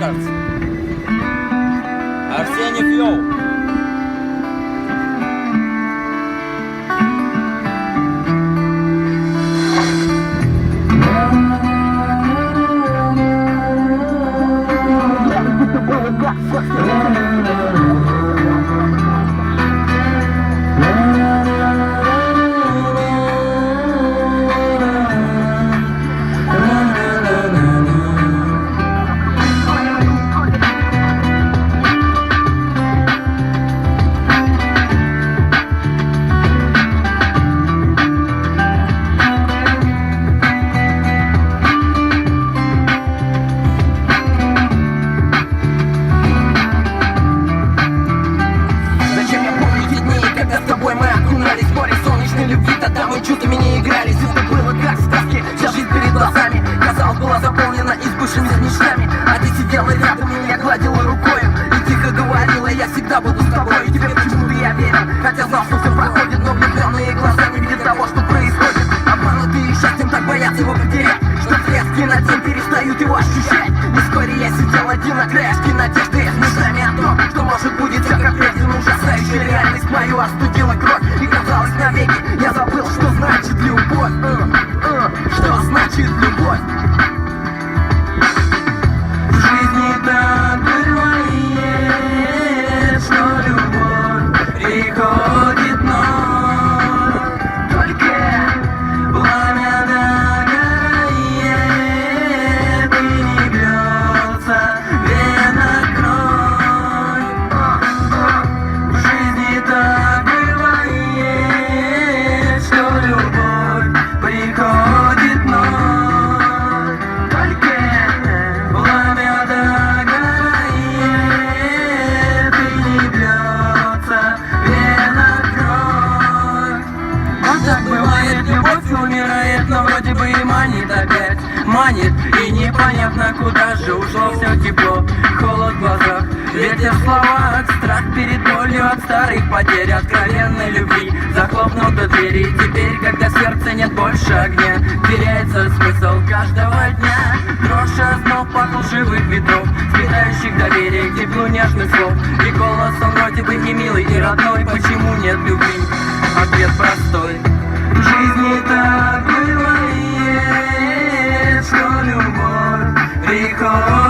Рекордс. Арсеньев Йоу. Тогда мы чувствами не игрались, это было как в сказке. Вся жизнь перед глазами, казалось, была заполнена избывшими мечтами. А ты сидела рядом и меня гладила рукою и тихо говорила: я всегда буду с тобой. И тебе почему-то я верил, хотя знал, что все проходит, но влюбленные глаза не видят того, что происходит. Обманутые счастьем так боятся его потерять, что трески на день перестают его ощущать. И вскоре я сидел один на краешке надежды, с мечтами о том, что может будет все как прежде. Но ужасающая реальность мою остудила кровь, и казалось навеки я забыл, что значит любовь. Что значит любовь? В жизни так бывает, что любовь приходит вновь. Только пламя догорает и не бьется вена кровь. В жизни так бывает, что любовь приходит вновь. Только пламя догорает и не бьется вена кровь. Вот так бывает, любовь умирает, но вроде бы и манит опять. Манит, и непонятно, куда же ушло все тепло. Холод в глазах, ветер в словах, страх перед болью от старых потерь, откровенной любви захлопнуты двери. Теперь, когда в сердце нет больше огня, теряется смысл каждого дня. Дрожь, озноб от лживых ветров, сбегающих доверие к теплу нежных слов. И голос он вроде бы и милый, и родной. Почему нет любви? Ответ простой. В жизни так бывает, что любовь приходит